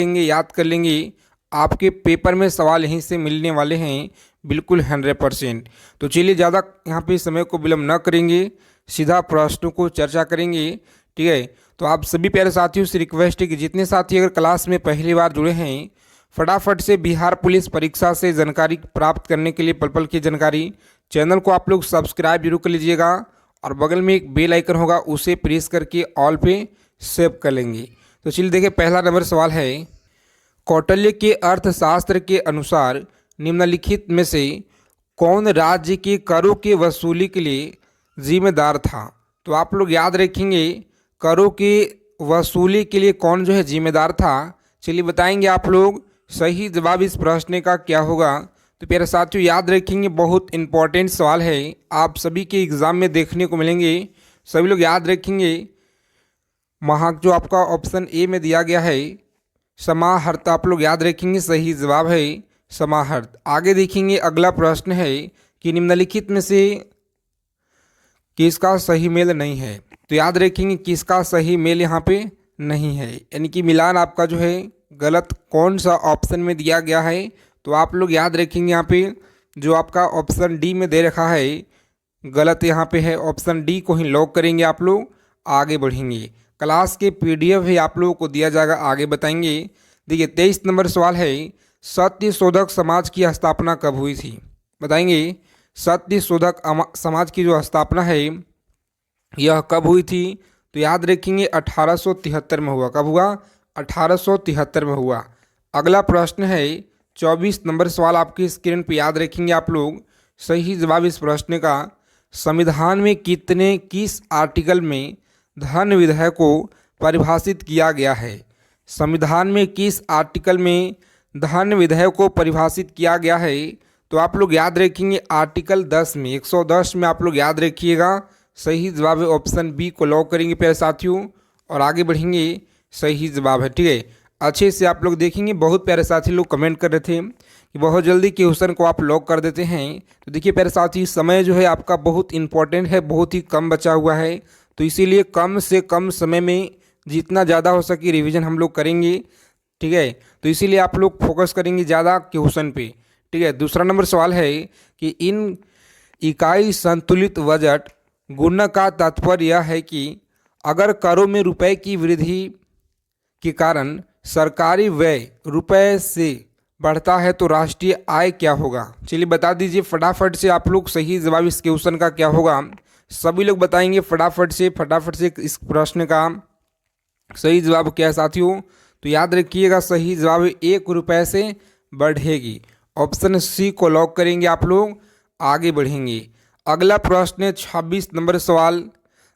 लेंगे, याद कर लेंगे, आपके पेपर में सवाल यहीं से मिलने वाले हैं, बिल्कुल 100%। तो चलिए ज़्यादा यहाँ पे समय को विलम्ब न करेंगे, सीधा प्रश्नों को चर्चा करेंगे। ठीक है, तो आप सभी प्यारे साथियों से रिक्वेस्ट है कि जितने साथी अगर क्लास में पहली बार जुड़े हैं, फटाफट से बिहार पुलिस परीक्षा से जानकारी प्राप्त करने के लिए, पल पल की जानकारी, चैनल को आप लोग सब्सक्राइब जरूर कर लीजिएगा और बगल में एक बेल आइकन होगा, उसे प्रेस करके ऑल पे सेव कर लेंगे। तो चलिए देखिए, पहला नंबर सवाल है, कौटिल्य के अर्थशास्त्र के अनुसार निम्नलिखित में से कौन राज्य के करों के वसूली के लिए जिम्मेदार था। तो आप लोग याद रखेंगे, करों के वसूली के लिए कौन जो है जिम्मेदार था। चलिए बताएंगे आप लोग, सही जवाब इस प्रश्न का क्या होगा। तो प्यारे साथियों याद रखेंगे, बहुत इंपॉर्टेंट सवाल है, आप सभी के एग्ज़ाम में देखने को मिलेंगे। सभी लोग याद रखेंगे, जो आपका ऑप्शन ए में दिया गया है समाहर्त, आप लोग याद रखेंगे सही जवाब है समाहर्त। आगे देखेंगे, अगला प्रश्न है कि निम्नलिखित में से किसका सही मेल नहीं है। तो याद रखेंगे किसका सही मेल यहाँ पे नहीं है, यानी कि मिलान आपका जो है गलत कौन सा ऑप्शन में दिया गया है। तो आप लोग याद रखेंगे, यहाँ पे जो आपका ऑप्शन डी में दे रखा है गलत यहाँ पे है, ऑप्शन डी को ही लॉक करेंगे। आप लोग आगे बढ़ेंगे, क्लास के पीडीएफ ही आप लोगों को दिया जाएगा, आगे बताएंगे। देखिए 23 नंबर सवाल है, सत्य शोधक समाज की स्थापना कब हुई थी। बताएंगे सत्य शोधक समाज की जो स्थापना है यह कब हुई थी। तो याद रखेंगे 1873 में हुआ। कब हुआ? 1873 में हुआ। अगला प्रश्न है 24 नंबर सवाल आपकी स्क्रीन पर, याद रखेंगे आप लोग, सही जवाब इस प्रश्न का, संविधान में किस आर्टिकल में धन विधेय को परिभाषित किया गया है। संविधान में किस आर्टिकल में धन विधेय को परिभाषित किया गया है। तो आप लोग याद रखेंगे आर्टिकल 10 में, 110 में आप लोग याद रखिएगा। सही जवाब है ऑप्शन बी को लॉक करेंगे प्यारे साथियों और आगे बढ़ेंगे, सही जवाब है। ठीक है, अच्छे से आप लोग देखेंगे, बहुत प्यारे साथी लोग कमेंट कर रहे थे कि बहुत जल्दी क्वेश्चन को आप लॉक कर देते हैं। तो देखिए प्यारे साथी, समय जो है आपका बहुत इंपॉर्टेंट है, बहुत ही कम बचा हुआ है, तो इसीलिए कम से कम समय में जितना ज़्यादा हो सके रिवीजन हम लोग करेंगे। ठीक है, तो इसीलिए आप लोग फोकस करेंगे ज़्यादा क्वेश्चन पे। ठीक है, दूसरा नंबर सवाल है कि इन इकाई संतुलित बजट गुणन का तात्पर्य यह है कि अगर करों में रुपए की वृद्धि के कारण सरकारी व्यय रुपए से बढ़ता है तो राष्ट्रीय आय क्या होगा। चलिए बता दीजिए फटाफट से आप लोग, सही जवाब इस क्वेश्चन का क्या होगा। सभी लोग बताएंगे फटाफट से इस प्रश्न का सही जवाब क्या है साथियों। तो याद रखिएगा, सही जवाब 1 रुपये से बढ़ेगी। ऑप्शन सी को लॉक करेंगे आप लोग, आगे बढ़ेंगे। अगला प्रश्न है 26 नंबर सवाल।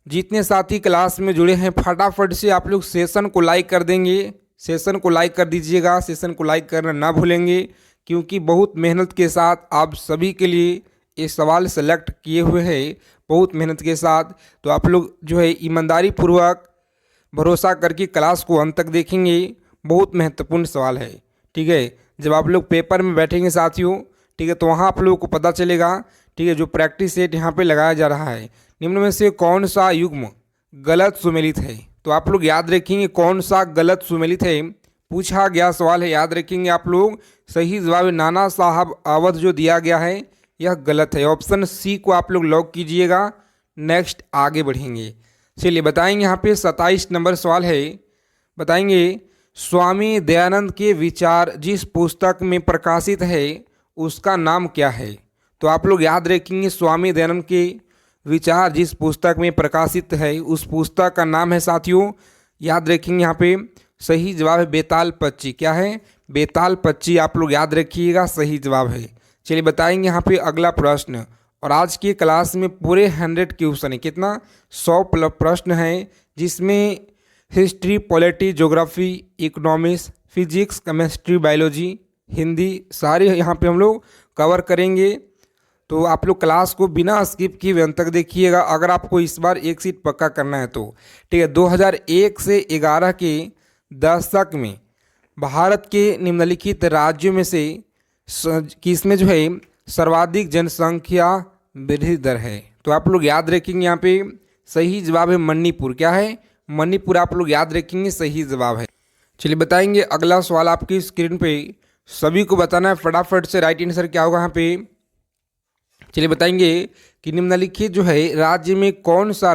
जितने साथी क्लास में जुड़े हैं फटाफट से आप लोग सेशन को लाइक कर देंगे, सेशन को लाइक कर दीजिएगा, सेशन को लाइक करना ना भूलेंगे, क्योंकि बहुत मेहनत के साथ आप सभी के लिए ये सवाल सेलेक्ट किए हुए हैं, बहुत मेहनत के साथ। तो आप लोग जो है ईमानदारी पूर्वक भरोसा करके क्लास को अंत तक देखेंगे, बहुत महत्वपूर्ण सवाल है। ठीक है, जब आप लोग पेपर में बैठेंगे साथियों, ठीक है, तो वहाँ आप लोगों को पता चलेगा। ठीक है, जो प्रैक्टिस सेट यहाँ पे लगाया जा रहा है, निम्न में से कौन सा युग्म गलत सुमेलित है। तो आप लोग याद रखेंगे कौन सा गलत सुमेलित है, पूछा गया सवाल है, याद रखेंगे आप लोग। सही जवाब नाना साहब अवध जो दिया गया है यह गलत है, ऑप्शन सी को आप लोग लॉक कीजिएगा। नेक्स्ट आगे बढ़ेंगे, चलिए बताएंगे यहाँ पे 27 नंबर सवाल है। बताएंगे स्वामी दयानंद के विचार जिस पुस्तक में प्रकाशित है उसका नाम क्या है। तो आप लोग याद रखेंगे स्वामी दयानंद के विचार जिस पुस्तक में प्रकाशित है उस पुस्तक का नाम है साथियों, याद रखेंगे यहाँ पे सही जवाब है बेताल पच्ची। क्या है? बेताल पच्ची, आप लोग याद रखिएगा, सही जवाब है। चलिए बताएंगे यहाँ पे अगला प्रश्न, और आज की क्लास में पूरे 100 क्वेश्चन है, कितना 100 प्रश्न है, जिसमें history, polity, geography, economics, physics, chemistry, biology, Hindi, सारे यहाँ पे हम लोग कवर करेंगे। तो आप लोग क्लास को बिना स्किप किए अंत तक देखिएगा, अगर आपको इस बार एक सीट पक्का करना है तो। ठीक है, 2001 से 11 के दशक में भारत के निम्नलिखित राज्यों में से किसमें जो है सर्वाधिक जनसंख्या वृद्धि दर है। तो आप लोग याद रखेंगे यहाँ पे सही जवाब है मणिपुर। क्या है? मणिपुर, आप लोग याद रखेंगे, सही जवाब है। चलिए बताएंगे अगला सवाल आपकी स्क्रीन पे सभी को बताना है, फटाफट से राइट आंसर क्या होगा यहाँ पे। चलिए बताएंगे कि निम्नलिखित जो है राज्य में कौन सा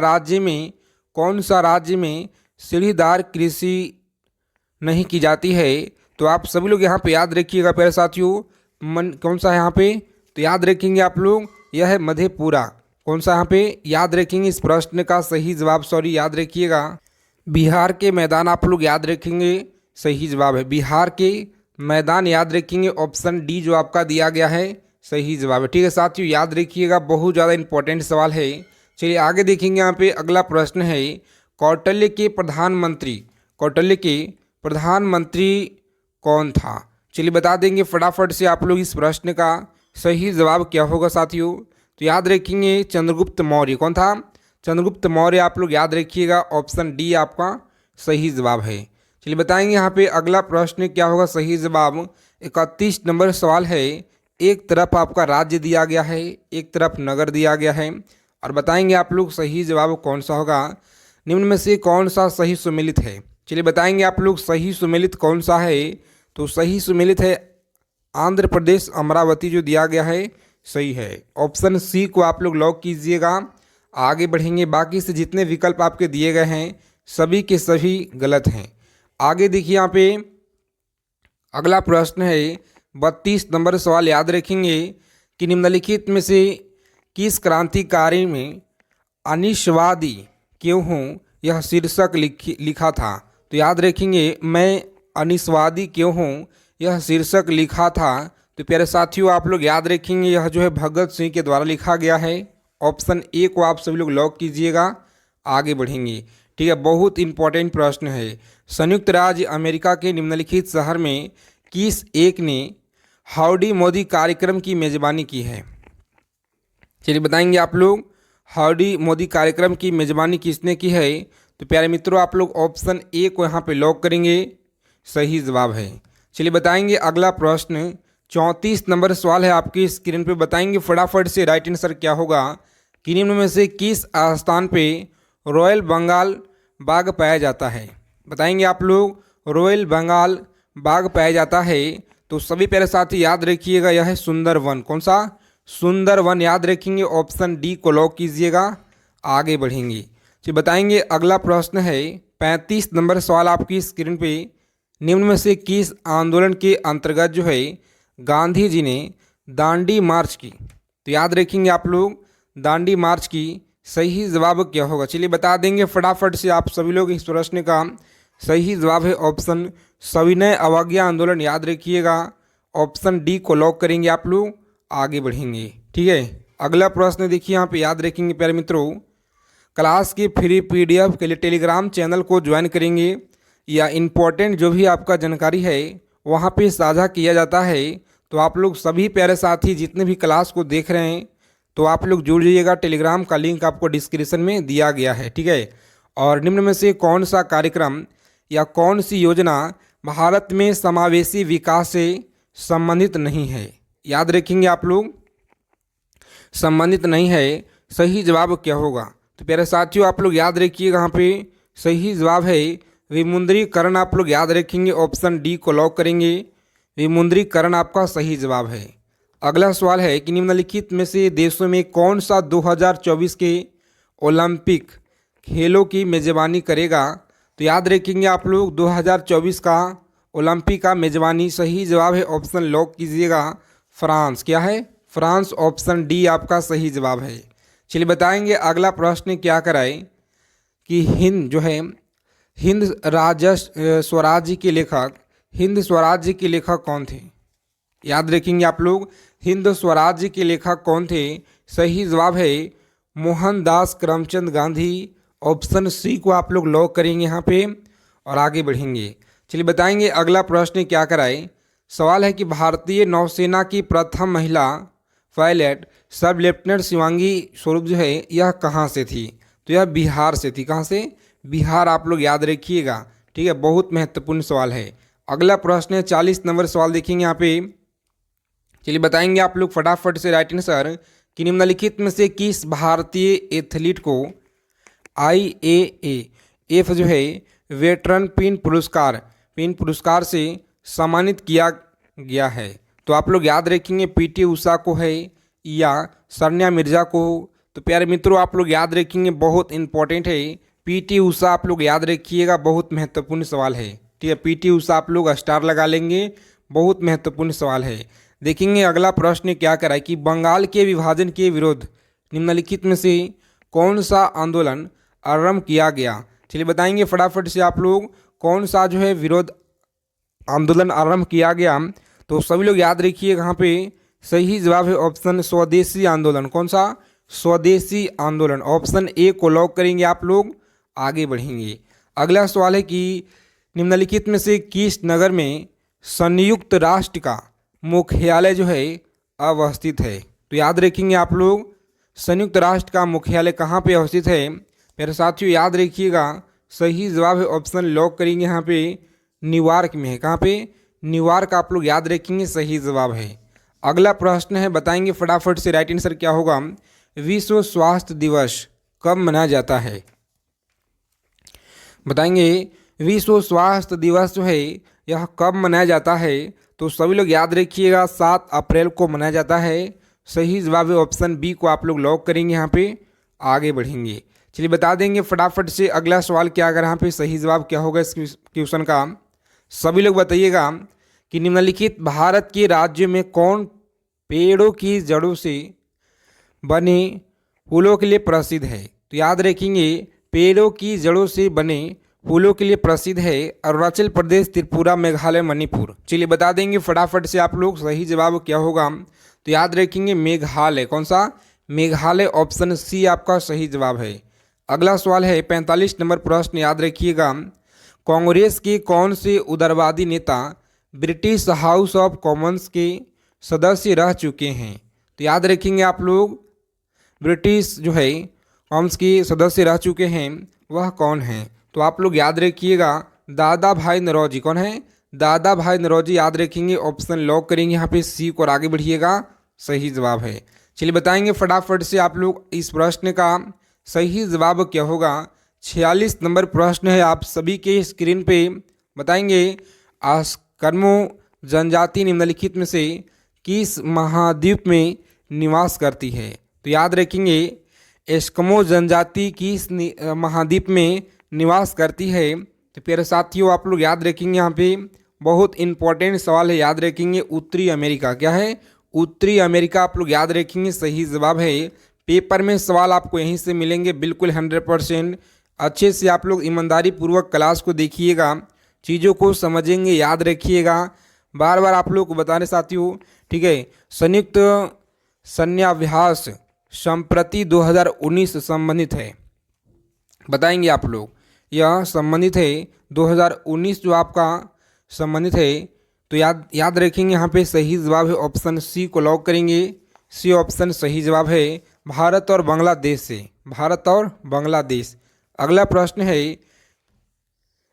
राज्य में सीढ़ीदार कृषि नहीं की जाती है। तो आप सभी लोग यहाँ पे याद रखिएगा प्यारे साथियों, कौन सा है यहाँ पे, तो याद रखेंगे आप लोग, यह है मधेपुरा। कौन सा यहाँ पे याद रखेंगे, इस प्रश्न का सही जवाब याद रखिएगा बिहार के मैदान, आप लोग याद रखेंगे सही जवाब है बिहार के मैदान, याद रखेंगे ऑप्शन डी जो आपका दिया गया है सही जवाब है। ठीक है साथियों, याद रखिएगा, बहुत ज़्यादा इंपॉर्टेंट सवाल है। चलिए आगे देखेंगे, यहाँ पे अगला प्रश्न है कौटिल्य के प्रधानमंत्री कौन था। चलिए बता देंगे फटाफट से आप लोग इस प्रश्न का सही जवाब क्या होगा साथियों। तो याद रखेंगे चंद्रगुप्त मौर्य। कौन था, चंद्रगुप्त मौर्य, आप लोग याद रखिएगा ऑप्शन डी आपका सही जवाब है। चलिए बताएंगे यहाँ पे अगला प्रश्न क्या होगा सही जवाब। 31 नंबर सवाल है, एक तरफ आपका राज्य दिया गया है, एक तरफ नगर दिया गया है, और बताएंगे आप लोग सही जवाब कौन सा होगा, निम्न में से कौन सा सही सुमेलित है। चलिए बताएंगे आप लोग सही सुमेलित कौन सा है। तो सही सुमेलित है आंध्र प्रदेश अमरावती जो दिया गया है सही है, ऑप्शन सी को आप लोग लॉक कीजिएगा। आगे बढ़ेंगे, बाकी से जितने विकल्प आपके दिए गए हैं सभी के सभी गलत हैं। आगे देखिए यहाँ पे अगला प्रश्न है 32 नंबर सवाल, याद रखेंगे कि निम्नलिखित में से किस क्रांतिकारी में अनिश्वादी क्यों हूँ यह शीर्षक लिखा था। तो याद रखेंगे मैं अनिश्वादी क्यों हूँ यह शीर्षक लिखा था। तो प्यारे साथियों आप लोग याद रखेंगे यह जो है भगत सिंह के द्वारा लिखा गया है, ऑप्शन ए को आप सभी लोग लॉक कीजिएगा। आगे बढ़ेंगे, ठीक है, बहुत इंपॉर्टेंट प्रश्न है। संयुक्त राज्य अमेरिका के निम्नलिखित शहर में किस एक ने हाउडी मोदी कार्यक्रम की मेजबानी की है। चलिए बताएंगे आप लोग हाउडी मोदी कार्यक्रम की मेजबानी किसने की है। तो प्यारे मित्रों आप लोग ऑप्शन ए को यहाँ पे लॉक करेंगे, सही जवाब है। चलिए बताएंगे अगला प्रश्न 34 नंबर सवाल है आपकी स्क्रीन पे, बताएंगे फटाफट से राइट आंसर क्या होगा कि निम्न में से किस स्थान पे रॉयल बंगाल बाघ पाया जाता है। बताएंगे आप लोग रॉयल बंगाल बाघ पाया जाता है। तो सभी प्यारे साथी याद रखिएगा यह है सुंदरवन। कौन सा, सुंदरवन, याद रखेंगे ऑप्शन डी को लॉक कीजिएगा। आगे बढ़ेंगे, तो बताएंगे अगला प्रश्न है 35 नंबर सवाल आपकी स्क्रीन पे, निम्न में से किस आंदोलन के अंतर्गत जो है गांधी जी ने दांडी मार्च की। तो याद रखेंगे आप लोग दांडी मार्च की, सही जवाब क्या होगा। चलिए बता देंगे फटाफट से आप सभी लोग इस प्रश्न का सही जवाब है ऑप्शन सविनय अवज्ञा आंदोलन, याद रखिएगा ऑप्शन डी को लॉक करेंगे आप लोग। आगे बढ़ेंगे, ठीक है, अगला प्रश्न देखिए यहाँ पे, याद रखेंगे प्यारे मित्रों क्लास की फ्री पीडीएफ के लिए टेलीग्राम चैनल को ज्वाइन करेंगे या इम्पोर्टेंट जो भी आपका जानकारी है वहाँ पे साझा किया जाता है। तो आप लोग सभी प्यारे साथी जितने भी क्लास को देख रहे हैं तो आप लोग जुड़ जाइएगा, टेलीग्राम का लिंक आपको डिस्क्रिप्शन में दिया गया है, ठीक है। और निम्न में से कौन सा कार्यक्रम या कौन सी योजना भारत में समावेशी विकास से संबंधित नहीं है। याद रखेंगे आप लोग संबंधित नहीं है, सही जवाब क्या होगा। तो प्यारे साथियों आप लोग याद रखिएगा यहाँ पे सही जवाब है विमुद्रीकरण, आप लोग याद रखेंगे ऑप्शन डी को लॉक करेंगे। विमुद्रीकरण आपका सही जवाब है। अगला सवाल है कि निम्नलिखित में से देशों में कौन सा 2024 के ओलंपिक खेलों की मेजबानी करेगा। तो याद रखेंगे आप लोग 2024 का ओलंपिक का मेजबानी, सही जवाब है ऑप्शन लॉक कीजिएगा फ्रांस। क्या है, फ्रांस, ऑप्शन डी आपका सही जवाब है। चलिए बताएंगे अगला प्रश्न क्या कराए कि हिंद जो है हिंद स्वराज्य के लेखक कौन थे। याद रखेंगे आप लोग हिंद स्वराज्य के लेखक कौन थे, सही जवाब है मोहनदास करमचंद गांधी, ऑप्शन सी को आप लोग लॉक करेंगे यहाँ पे और आगे बढ़ेंगे। चलिए बताएंगे अगला प्रश्न क्या कराए। सवाल है कि भारतीय नौसेना की प्रथम महिला पायलट सब लेफ्टिनेंट शिवांगी स्वरूप जो है यह कहाँ से थी। तो यह बिहार से थी। कहाँ से, बिहार, आप लोग याद रखिएगा, ठीक है, बहुत महत्वपूर्ण सवाल है। अगला प्रश्न है 40 नंबर सवाल देखेंगे यहाँ पे। चलिए बताएंगे आप लोग फटाफट से राइट आंसर कि निम्नलिखित में से किस भारतीय एथलीट को IAAF जो है वेटरन पिन पुरस्कार पेन पुरस्कार से सम्मानित किया गया है? तो आप लोग याद रखेंगे पीटी उषा को है या सानिया मिर्जा को। तो प्यारे मित्रों आप लोग याद रखेंगे, बहुत इंपॉर्टेंट है पीटी उषा, आप लोग याद रखिएगा, बहुत महत्वपूर्ण सवाल है। ठीक है, पीटी उषा आप लोग स्टार लगा लेंगे, बहुत महत्वपूर्ण सवाल है। देखेंगे अगला प्रश्न क्या करा है कि बंगाल के विभाजन के विरुद्ध निम्नलिखित में से कौन सा आंदोलन आरंभ किया गया? चलिए बताएंगे फटाफट से आप लोग, कौन सा जो है विरोध आंदोलन आरंभ किया गया? तो सभी लोग याद रखिए, यहाँ पे सही जवाब है ऑप्शन स्वदेशी आंदोलन। कौन सा? स्वदेशी आंदोलन। ऑप्शन ए को लॉक करेंगे आप लोग, आगे बढ़ेंगे। अगला सवाल है कि निम्नलिखित में से किस नगर में संयुक्त राष्ट्र का मुख्यालय जो है अवस्थित है? तो याद रखेंगे आप लोग, संयुक्त राष्ट्र का मुख्यालय कहाँ पे अवस्थित है? मेरे साथियों याद रखिएगा, सही जवाब है ऑप्शन लॉक करेंगे यहाँ पे न्यूयॉर्क में है। कहाँ पे? न्यूयॉर्क आप लोग याद रखेंगे, सही जवाब है। अगला प्रश्न है, बताएंगे फटाफट से राइट आंसर क्या होगा। विश्व स्वास्थ्य दिवस कब मनाया जाता है? बताएंगे विश्व स्वास्थ्य दिवस जो है यह कब मनाया जाता है? तो सभी लोग याद रखिएगा 7 अप्रैल को मनाया जाता है। सही जवाब है ऑप्शन बी को आप लोग लॉक करेंगे, यहाँ पे आगे बढ़ेंगे। चलिए बता देंगे फटाफट से अगला सवाल क्या, अगर यहाँ पे सही जवाब क्या होगा इस क्वेश्चन का, सभी लोग बताइएगा कि निम्नलिखित भारत के राज्य में कौन पेड़ों की जड़ों से बने फूलों के लिए प्रसिद्ध है? तो याद रखेंगे पेड़ों की जड़ों से बने फूलों के लिए प्रसिद्ध है अरुणाचल प्रदेश, त्रिपुरा, मेघालय, मणिपुर। चलिए बता देंगे फटाफट से आप लोग, सही जवाब क्या होगा? तो याद रखेंगे मेघालय। कौन सा? मेघालय। ऑप्शन सी आपका सही जवाब है। अगला सवाल है 45 नंबर प्रश्न, याद रखिएगा, कांग्रेस के कौन से उदारवादी नेता ब्रिटिश हाउस ऑफ कॉमन्स के सदस्य रह चुके हैं? तो याद रखेंगे आप लोग, ब्रिटिश जो है कॉमन्स के सदस्य रह चुके हैं, वह कौन है? तो आप लोग याद रखिएगा दादा भाई नौरोजी। कौन है? दादा भाई नौरोजी, याद रखेंगे, ऑप्शन लॉक करेंगे यहाँ पे सी को और आगे बढ़िएगा, सही जवाब है। चलिए बताएंगे फटाफट से आप लोग इस प्रश्न का सही जवाब क्या होगा। 46 नंबर प्रश्न है आप सभी के स्क्रीन पे। बताएंगे एस्किमो जनजाति निम्नलिखित में से किस महाद्वीप में निवास करती है? तो याद रखेंगे एस्किमो जनजाति किस महाद्वीप में निवास करती है? तो प्यारे साथियों आप लोग याद रखेंगे, यहाँ पे बहुत इंपॉर्टेंट सवाल है, याद रखेंगे उत्तरी अमेरिका। क्या है? उत्तरी अमेरिका आप लोग याद रखेंगे, सही जवाब है। पेपर में सवाल आपको यहीं से मिलेंगे, बिल्कुल 100%। अच्छे से आप लोग ईमानदारी पूर्वक क्लास को देखिएगा, चीज़ों को समझेंगे, याद रखिएगा। बार बार आप लोग को बता रहे साथियों, ठीक है। संयुक्त सैन्याभ्यास संप्रति 2019 संबंधित है, बताएंगे आप लोग, यह संबंधित है 2019 जो आपका संबंधित है। तो याद रखेंगे, यहाँ पे सही जवाब है ऑप्शन सी को लॉक करेंगे, सी ऑप्शन सही जवाब है, भारत और बांग्लादेश से, भारत और बांग्लादेश। अगला प्रश्न है,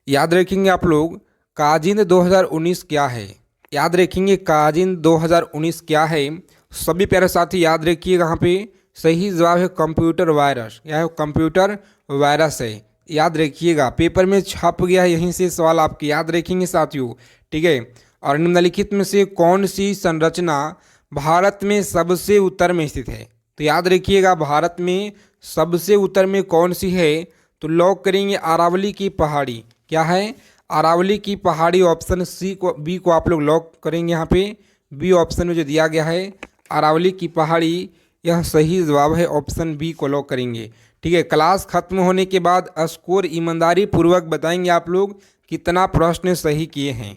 याद रखेंगे आप लोग, काजिंद 2019 क्या है? याद रखेंगे काजिंद 2019 क्या है? सभी प्यारे साथी याद रखिएगा, यहाँ पे सही जवाब है कंप्यूटर वायरस। यह कंप्यूटर वायरस है, याद रखिएगा, पेपर में छप गया है, यहीं से सवाल आपके याद रखेंगे साथियों, ठीक है। और निम्नलिखित में से कौन सी संरचना भारत में सबसे उत्तर में स्थित है? तो याद रखिएगा भारत में सबसे उत्तर में कौन सी है? तो लॉक करेंगे अरावली की पहाड़ी। क्या है? अरावली की पहाड़ी। ऑप्शन सी को, बी को आप लोग लॉक करेंगे, यहाँ पे बी ऑप्शन में जो दिया गया है अरावली की पहाड़ी, यह सही जवाब है, ऑप्शन बी को लॉक करेंगे, ठीक है। क्लास खत्म होने के बाद स्कोर ईमानदारी पूर्वक बताएंगे आप लोग कितना प्रश्न सही किए हैं।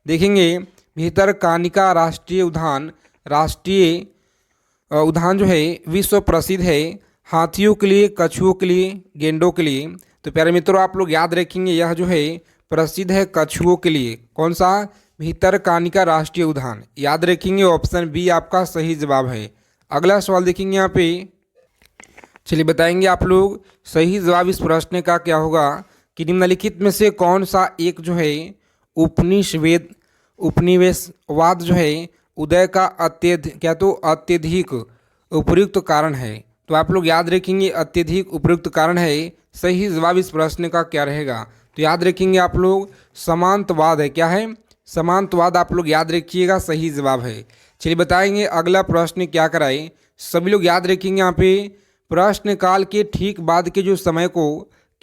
देखेंगे भितरकनिका राष्ट्रीय उद्यान जो है विश्व प्रसिद्ध है हाथियों के लिए, कछुओं के लिए, गेंडों के लिए। तो प्यारे मित्रों आप लोग याद रखेंगे, यह जो है प्रसिद्ध है कछुओं के लिए। कौन सा? भितरकनिका राष्ट्रीय उद्यान, याद रखेंगे, ऑप्शन बी आपका सही जवाब है। अगला सवाल देखेंगे यहाँ पे, चलिए बताएंगे आप लोग सही जवाब इस प्रश्न का क्या होगा कि निम्नलिखित में से कौन सा एक जो है उपनिवेशवाद जो है उदय का अत्यधिक उपयुक्त कारण है? तो आप लोग याद रखेंगे अत्यधिक उपयुक्त कारण है। सही जवाब इस प्रश्न का क्या रहेगा? तो याद रखेंगे आप लोग समांतवाद है। क्या है? समांतवाद आप लोग याद रखिएगा, सही जवाब है। चलिए बताएंगे अगला प्रश्न क्या कराए। सभी लोग याद रखेंगे यहाँ पे प्रश्न काल के ठीक बाद के जो समय को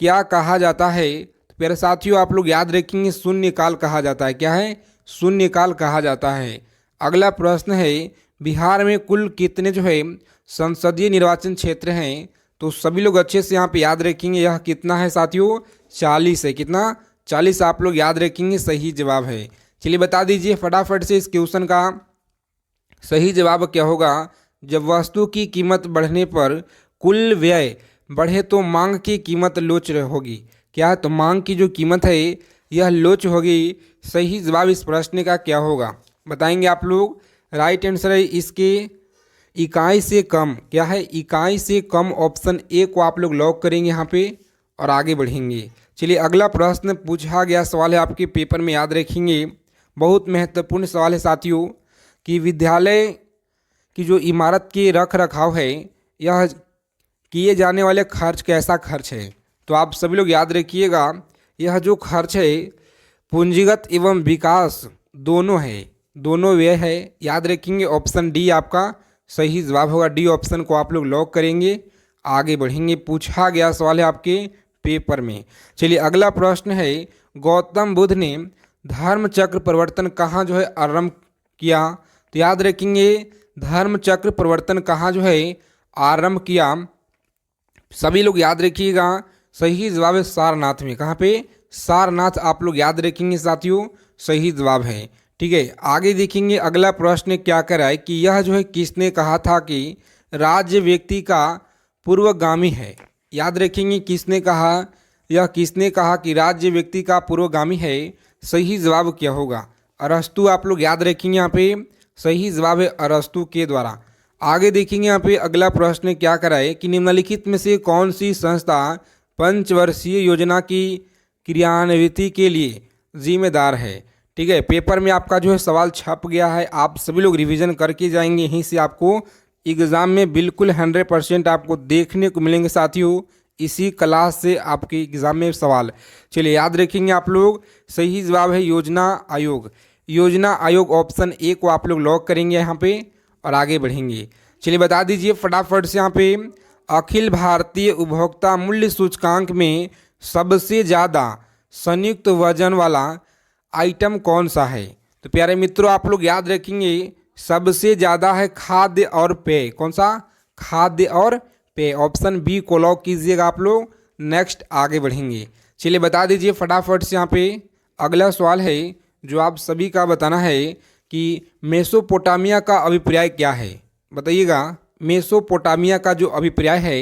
क्या कहा जाता है। तो प्यारे साथियों आप लोग याद रखेंगे शून्यकाल कहा जाता है। क्या है? शून्यकाल कहा जाता है। अगला प्रश्न है बिहार में कुल कितने जो है संसदीय निर्वाचन क्षेत्र हैं। तो सभी लोग अच्छे से यहाँ पे याद रखेंगे यह कितना है साथियों? 40 है। कितना? 40 आप लोग याद रखेंगे, सही जवाब है। चलिए बता दीजिए फटाफट से इस क्वेश्चन का सही जवाब क्या होगा। जब वस्तु की कीमत बढ़ने पर कुल व्यय बढ़े तो मांग की कीमत लोच होगी। क्या है? तो मांग की जो कीमत है यह लोच होगी। सही जवाब इस प्रश्न का क्या होगा बताएंगे आप लोग। राइट आंसर है इसके इकाई से कम। क्या है? इकाई से कम ऑप्शन ए को आप लोग लॉक करेंगे यहाँ पे और आगे बढ़ेंगे। चलिए अगला प्रश्न पूछा गया सवाल है आपके पेपर में, याद रखेंगे बहुत महत्वपूर्ण सवाल है साथियों कि विद्यालय की जो इमारत के रख रखाव है यह किए जाने वाले खर्च कैसा खर्च है। तो आप सभी लोग याद रखिएगा यह जो खर्च है पूंजीगत एवं विकास दोनों है, दोनों व्यय है। याद रखेंगे ऑप्शन डी आपका सही जवाब होगा। डी ऑप्शन को आप लोग लॉक करेंगे, आगे बढ़ेंगे। पूछा गया सवाल है आपके पेपर में। चलिए अगला प्रश्न है गौतम बुद्ध ने धर्म चक्र परिवर्तन कहाँ जो है आरंभ किया। तो याद रखेंगे धर्म चक्र परिवर्तन कहाँ जो है आरंभ किया। सभी लोग याद रखिएगा सही जवाब है सारनाथ में। कहाँ पे? सारनाथ आप लोग याद रखेंगे साथियों, सही जवाब है। ठीक है, आगे देखेंगे अगला प्रश्न क्या कर रहा है कि यह जो है किसने कहा था कि राज्य व्यक्ति का पूर्वगामी है। याद रखेंगे किसने कहा, यह किसने कहा कि राज्य व्यक्ति का पूर्वगामी है। सही जवाब क्या होगा? अरस्तु आप लोग याद रखेंगे यहाँ पे सही जवाब है अरस्तु के द्वारा। आगे देखेंगे यहाँ पे अगला प्रश्न क्या कराए कि निम्नलिखित में से कौन सी संस्था पंचवर्षीय योजना की क्रियान्विति के लिए जिम्मेदार है। ठीक है, पेपर में आपका जो है सवाल छप गया है, आप सभी लोग रिवीजन करके जाएंगे, यहीं से आपको एग्ज़ाम में बिल्कुल 100% आपको देखने को मिलेंगे साथियों। इसी क्लास से आपके एग्ज़ाम में सवाल। चलिए याद रखेंगे आप लोग सही जवाब है योजना आयोग। योजना आयोग ऑप्शन ए को आप लोग लॉक करेंगे यहाँ पे और आगे बढ़ेंगे। चलिए बता दीजिए फटाफट से यहाँ पे अखिल भारतीय उपभोक्ता मूल्य सूचकांक में सबसे ज़्यादा संयुक्त वजन वाला आइटम कौन सा है। तो प्यारे मित्रों आप लोग याद रखेंगे सबसे ज़्यादा है खाद्य और पेय। कौन सा? खाद्य और पेय। ऑप्शन बी को लॉक कीजिएगा आप लोग। नेक्स्ट आगे बढ़ेंगे। चलिए बता दीजिए फटाफट से यहाँ पे अगला सवाल है जो आप सभी का बताना है कि मेसोपोटामिया का अभिप्राय क्या है। बताइएगा मेसोपोटामिया का जो अभिप्राय है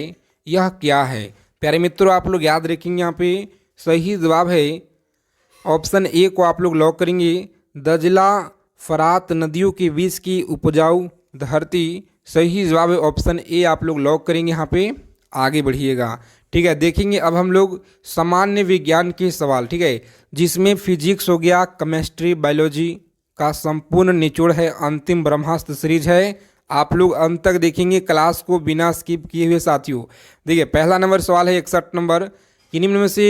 यह क्या है। प्यारे मित्रों आप लोग याद रखेंगे यहाँ पे सही जवाब है ऑप्शन ए को आप लोग लॉक करेंगे। दजला फरात नदियों के बीच की उपजाऊ धरती। सही जवाब है ऑप्शन ए आप लोग लॉक करेंगे यहाँ पे, आगे बढ़िएगा। ठीक है, देखेंगे अब हम लोग सामान्य विज्ञान के सवाल। ठीक है, जिसमें फिजिक्स हो गया, केमिस्ट्री, बायोलॉजी का संपूर्ण निचोड़ है। अंतिम ब्रह्मास्त्र सीरीज है, आप लोग अंत तक देखेंगे क्लास को बिना स्किप किए हुए साथियों। देखिए पहला नंबर सवाल है 61 नंबर कि निम्न में से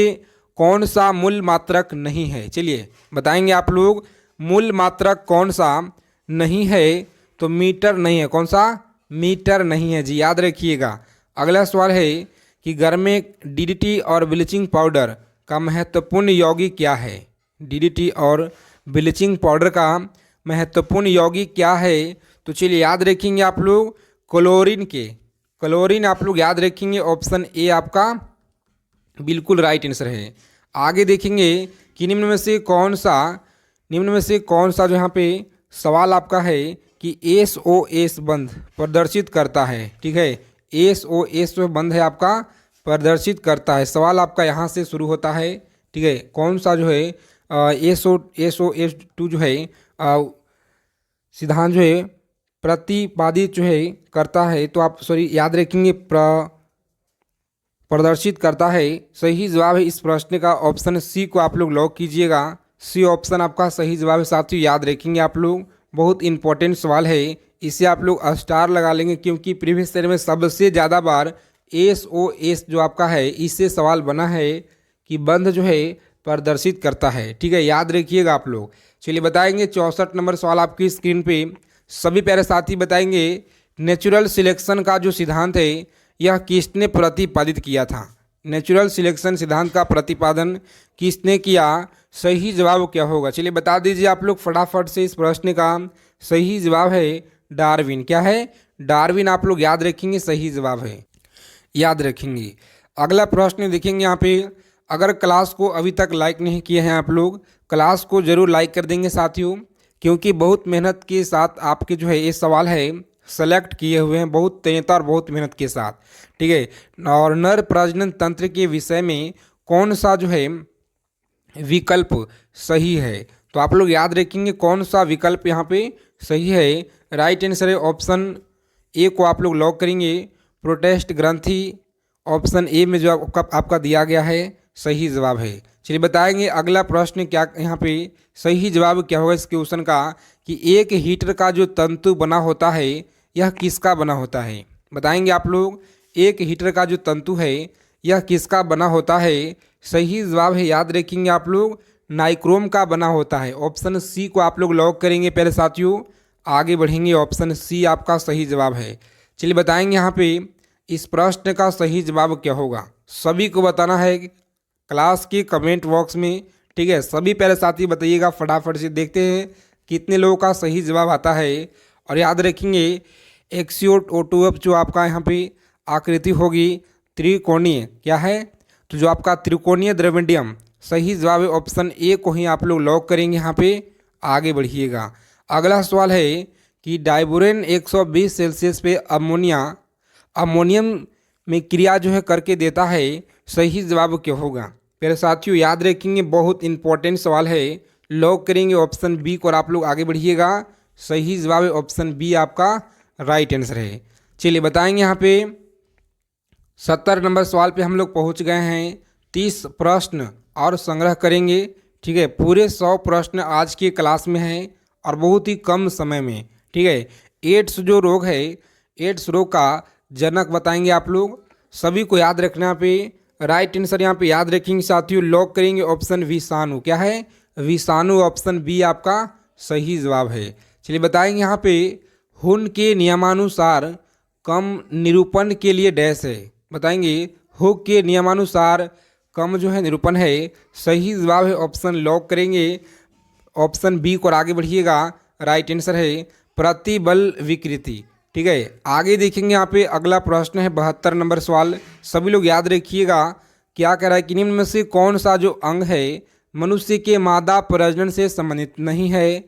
कौन सा मूल मात्रक नहीं है। चलिए बताएंगे आप लोग मूल मात्रक कौन सा नहीं है। तो मीटर नहीं है। कौन सा? मीटर नहीं है जी, याद रखिएगा। अगला सवाल है कि घर में डीडीटी और ब्लीचिंग पाउडर का महत्वपूर्ण यौगिक क्या है। डीडीटी और ब्लीचिंग पाउडर का महत्वपूर्ण यौगिक क्या है। तो चलिए याद रखेंगे आप लोग क्लोरीन के। क्लोरीन आप लोग याद रखेंगे, ऑप्शन ए आपका बिल्कुल राइट आंसर है। आगे देखेंगे कि निम्न में से कौन सा जो यहाँ पे सवाल आपका है कि SOS बंध प्रदर्शित करता है। ठीक है, SOS जो बंध है आपका प्रदर्शित करता है। सवाल आपका यहाँ से शुरू होता है। ठीक है, कौन सा जो है SOS2 जो है सिद्धांत जो है प्रतिपादित जो है करता है। तो आप याद रखेंगे प्रदर्शित करता है। सही जवाब है इस प्रश्न का ऑप्शन सी को आप लोग लॉक कीजिएगा। सी ऑप्शन आपका सही जवाब है साथियों, याद रखेंगे आप लोग, बहुत इंपॉर्टेंट सवाल है। इसे आप लोग स्टार लगा लेंगे क्योंकि प्रीवियस ईयर में सबसे ज़्यादा बार SOS जो आपका है इससे सवाल बना है कि बंध जो है प्रदर्शित करता है। ठीक है, याद रखिएगा आप लोग। चलिए बताएंगे 64 नंबर सवाल आपकी स्क्रीन पे। सभी प्यारे साथी बताएंगे नेचुरल सिलेक्शन का जो सिद्धांत है यह किसने प्रतिपादित किया था। नेचुरल सिलेक्शन सिद्धांत का प्रतिपादन किसने किया, सही जवाब क्या होगा। चलिए बता दीजिए आप लोग फटाफट से। इस प्रश्न का सही जवाब है डार्विन। क्या है, डार्विन। आप लोग याद रखेंगे, सही जवाब है, याद रखेंगे। अगला प्रश्न देखेंगे यहाँ पे। अगर क्लास को अभी तक लाइक नहीं किए हैं आप लोग, क्लास को जरूर लाइक कर देंगे साथियों, क्योंकि बहुत मेहनत के साथ आपके जो है ये सवाल है सेलेक्ट किए हुए हैं, बहुत तेज़ और बहुत मेहनत के साथ। ठीक है, और नर प्रजनन तंत्र के विषय में कौन सा जो है विकल्प सही है, तो आप लोग याद रखेंगे कौन सा विकल्प यहाँ पे सही है। राइट आंसर है ऑप्शन ए को आप लोग लॉक करेंगे, प्रोटेस्ट ग्रंथि। ऑप्शन ए में जो आपका दिया गया है सही जवाब है। चलिए बताएंगे अगला प्रश्न क्या यहाँ पे सही जवाब क्या होगा इस क्वेश्चन का, कि एक हीटर का जो तंतु बना होता है यह किसका बना होता है। बताएंगे आप लोग एक हीटर का जो तंतु है यह किसका बना होता है। सही जवाब है, याद रखेंगे आप लोग, नाइक्रोम का बना होता है। ऑप्शन सी को आप लोग लॉक करेंगे पहले साथियों, आगे बढ़ेंगे। ऑप्शन सी आपका सही जवाब है। चलिए बताएंगे यहाँ पे इस प्रश्न का सही जवाब क्या होगा। सभी को बताना है क्लास के कमेंट बॉक्स में। ठीक है, सभी पहले साथी बताइएगा फटाफट से, देखते हैं कितने लोगों का सही जवाब आता है। और याद रखेंगे एक्सियोटोटोप जो आपका यहाँ पे आकृति होगी त्रिकोणीय, क्या है, तो जो आपका त्रिकोणीय द्रविडियम सही जवाब है। ऑप्शन ए को ही आप लोग लॉक करेंगे यहाँ पे, आगे बढ़िएगा। अगला सवाल है कि डाइबोरेन 120 सेल्सियस पे अमोनियम में क्रिया जो है करके देता है, सही जवाब क्या होगा। मेरे साथियों याद रखेंगे, बहुत इंपॉर्टेंट सवाल है, लॉक करेंगे ऑप्शन बी को और आप लोग आगे बढ़िएगा। सही जवाब है ऑप्शन बी आपका राइट आंसर है। चलिए बताएंगे यहाँ पे 70 नंबर सवाल पे हम लोग पहुँच गए हैं। 30 प्रश्न और संग्रह करेंगे। ठीक है, पूरे 100 प्रश्न आज की क्लास में हैं और बहुत ही कम समय में। ठीक है, एड्स जो रोग है, एड्स रोग का जनक बताएंगे आप लोग, सभी को याद रखना पे। राइट आंसर यहाँ पे याद रखेंगे साथियों, लॉक करेंगे ऑप्शन विषाणु। क्या है, विषाणु। ऑप्शन बी आपका सही जवाब है। चलिए बताएंगे यहाँ पे हुन के नियमानुसार कम निरूपण के लिए डैश है। बताएंगे हुक के नियमानुसार कम जो है निरूपण है, सही जवाब है। ऑप्शन लॉक करेंगे ऑप्शन बी को और आगे बढ़िएगा। राइट आंसर है प्रतिबल विकृति। ठीक है, आगे देखेंगे यहाँ पे अगला प्रश्न है 72 नंबर सवाल। सभी लोग याद रखिएगा, क्या कह रहा है कि निम्न में से कौन सा जो अंग है मनुष्य के मादा प्रजनन से संबंधित नहीं है।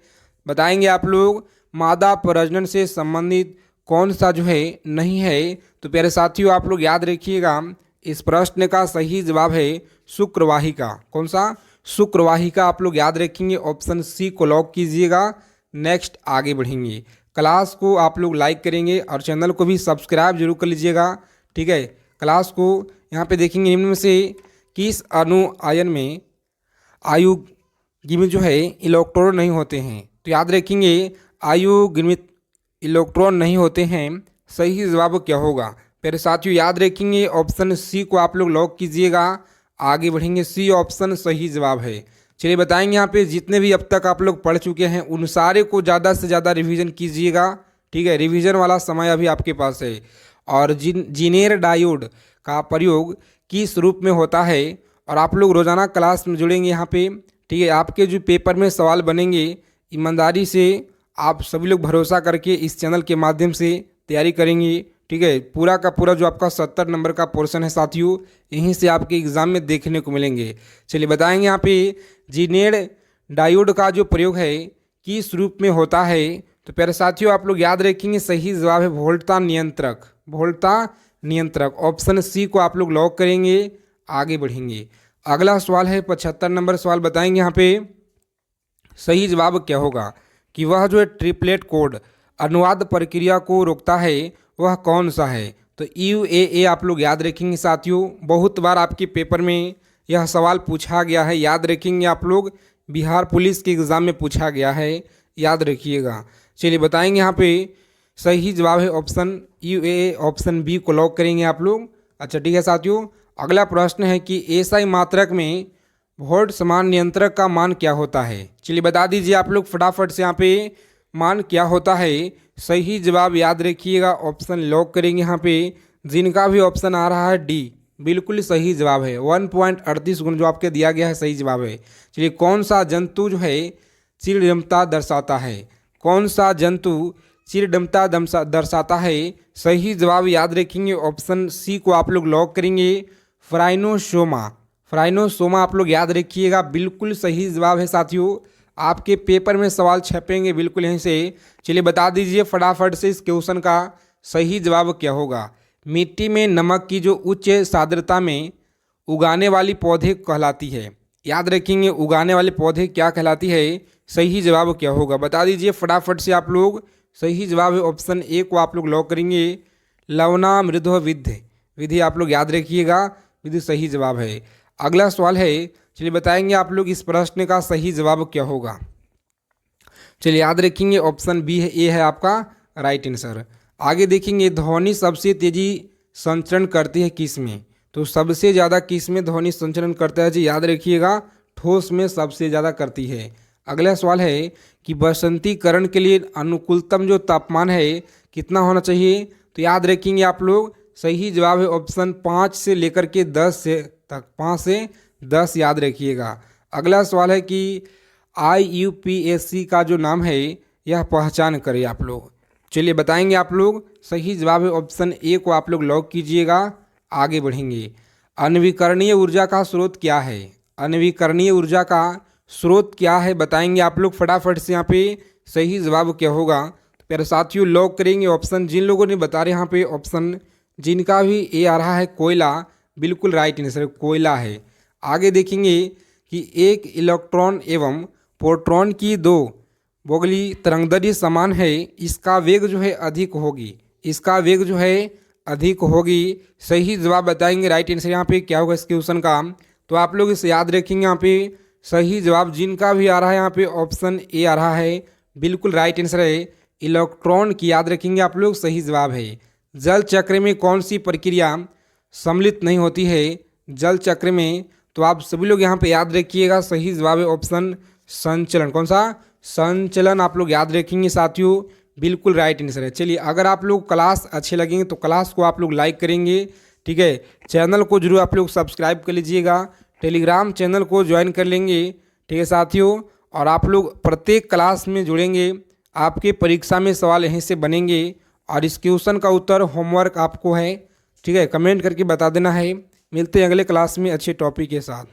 बताएंगे आप लोग मादा प्रजनन से संबंधित कौन सा जो है नहीं है। तो प्यारे साथियों आप लोग याद रखिएगा, इस प्रश्न का सही जवाब है शुक्रवाहिका। कौन सा, शुक्रवाहिका। आप लोग याद रखेंगे, ऑप्शन सी को लॉक कीजिएगा। नेक्स्ट आगे बढ़ेंगे। क्लास को आप लोग लाइक करेंगे और चैनल को भी सब्सक्राइब जरूर कर लीजिएगा। ठीक है, क्लास को यहाँ पे देखेंगे निम्न में से किस अणु आयन में आयुग्मित जो है इलेक्ट्रॉन नहीं होते हैं। तो याद रखेंगे आयुग्मित इलेक्ट्रॉन नहीं होते हैं, सही जवाब क्या होगा। फिर साथियों याद रखेंगे ऑप्शन सी को आप लोग लॉक कीजिएगा, आगे बढ़ेंगे। सी ऑप्शन सही जवाब है। चलिए बताएंगे यहाँ पे जितने भी अब तक आप लोग पढ़ चुके हैं उन सारे को ज़्यादा से ज़्यादा रिवीजन कीजिएगा। ठीक है, रिवीजन वाला समय अभी आपके पास है। और जीनेर डायोड का प्रयोग किस रूप में होता है, और आप लोग रोज़ाना क्लास में जुड़ेंगे यहाँ पे। ठीक है, आपके जो पेपर में सवाल बनेंगे ईमानदारी से आप सभी लोग भरोसा करके इस चैनल के माध्यम से तैयारी करेंगे। ठीक है, पूरा का पूरा जो आपका 70 नंबर का पोर्शन है साथियों, यहीं से आपके एग्जाम में देखने को मिलेंगे। चलिए बताएंगे यहाँ पे जीनेर डायोड का जो प्रयोग है किस रूप में होता है। तो प्यारे साथियों आप लोग याद रखेंगे, सही जवाब है वोल्टा नियंत्रक। वोल्टा नियंत्रक, ऑप्शन सी को आप लोग लॉक करेंगे, आगे बढ़ेंगे। अगला सवाल है 75 नंबर सवाल। बताएंगे यहाँ पे सही जवाब क्या होगा, कि वह जो है ट्रिपलेट कोड अनुवाद प्रक्रिया को रोकता है वह कौन सा है। तो UAA आप लोग याद रखेंगे साथियों, बहुत बार आपके पेपर में यह सवाल पूछा गया है, याद रखेंगे आप लोग, बिहार पुलिस के एग्ज़ाम में पूछा गया है, याद रखिएगा। चलिए बताएंगे यहाँ पे सही जवाब है ऑप्शन UAA, ऑप्शन बी को लॉक करेंगे आप लोग। अच्छा ठीक है साथियों, अगला प्रश्न है कि एसआई मात्रक में वोल्ट समान नियंत्रक का मान क्या होता है? चलिए बता दीजिए आप लोग फटाफट से यहाँ पे मान क्या होता है। सही जवाब याद रखिएगा, ऑप्शन लॉक करेंगे यहाँ पे। जिनका भी ऑप्शन आ रहा है डी बिल्कुल सही जवाब है। 1.38 गुण जो आपके दिया गया है सही जवाब है। चलिए कौन सा जंतु जो है चिरडमता दर्शाता है? कौन सा जंतु चिरडमता दर्शाता है? सही जवाब याद रखेंगे, ऑप्शन सी को आप लोग लॉक करेंगे। फ्राइनोसोमा, फ्राइनोसोमा आप लोग याद रखिएगा, बिल्कुल सही जवाब है साथियों। आपके पेपर में सवाल छपेंगे बिल्कुल यहीं से। चलिए बता दीजिए फटाफट से इस क्वेश्चन का सही जवाब क्या होगा। मिट्टी में नमक की जो उच्च सांद्रता में उगाने वाली पौधे कहलाती है? याद रखेंगे, उगाने वाले पौधे क्या कहलाती है? सही जवाब क्या होगा बता दीजिए फटाफट से आप लोग। सही जवाब है ऑप्शन ए को आप लोग लॉक करेंगे। लवणामृत विधि, विधि आप लोग याद रखिएगा, विधि सही जवाब है। अगला सवाल है, चलिए बताएंगे आप लोग इस प्रश्न का सही जवाब क्या होगा। चलिए याद रखेंगे, ऑप्शन बी है, ए है आपका राइट आंसर। आगे देखेंगे, ध्वनि सबसे तेजी संचरण करती है किस में? तो सबसे ज़्यादा किस में ध्वनि संचरण करता है जी? याद रखिएगा, ठोस में सबसे ज़्यादा करती है। अगला सवाल है कि बसंतीकरण के लिए अनुकूलतम जो तापमान है कितना होना चाहिए? तो याद रखेंगे आप लोग, सही जवाब है ऑप्शन 5 से लेकर के 10 से तक, 5 से 10 याद रखिएगा। अगला सवाल है कि IUPAC का जो नाम है यह पहचान करें आप लोग। चलिए बताएंगे आप लोग। सही जवाब है ऑप्शन ए को आप लोग लॉक कीजिएगा। आगे बढ़ेंगे, अनवीकरणीय ऊर्जा का स्रोत क्या है? अनवीकरणीय ऊर्जा का स्रोत क्या है बताएंगे आप लोग फटाफट से। यहाँ पे सही जवाब क्या होगा तो प्यारे साथियों लॉक करेंगे ऑप्शन, जिन लोगों ने बता रहे यहाँ पे ऑप्शन जिनका भी ए आ रहा है कोयला, बिल्कुल राइट आंसर कोयला है। आगे देखेंगे कि एक इलेक्ट्रॉन एवं प्रोटॉन की दो बोगली तरंगदैर्घ्य समान है, इसका वेग जो है अधिक होगी, इसका वेग जो है अधिक होगी। सही जवाब बताएंगे राइट आंसर यहाँ पे क्या होगा इस क्वेश्चन का। तो आप लोग इसे याद रखेंगे, यहाँ पे सही जवाब जिनका भी आ रहा है यहाँ पे ऑप्शन ए आ रहा है, बिल्कुल राइट आंसर है इलेक्ट्रॉन की। याद रखेंगे आप लोग, सही जवाब है। जल चक्र में कौन सी प्रक्रिया सम्मिलित नहीं होती है? जल चक्र में, तो आप सभी लोग यहाँ पे याद रखिएगा, सही जवाब है ऑप्शन संचलन। कौन सा? संचलन आप लोग याद रखेंगे साथियों, बिल्कुल राइट आंसर है। चलिए अगर आप लोग क्लास अच्छे लगेंगे तो क्लास को आप लोग लाइक करेंगे, ठीक है। चैनल को जरूर आप लोग सब्सक्राइब कर लीजिएगा, टेलीग्राम चैनल को ज्वाइन कर लेंगे, ठीक है साथियों। और आप लोग प्रत्येक क्लास में जुड़ेंगे, आपके परीक्षा में सवाल यहीं से बनेंगे। और इस क्वेश्चन का उत्तर होमवर्क आपको है, ठीक है, कमेंट करके बता देना है। मिलते हैं अगले क्लास में अच्छे टॉपिक के साथ।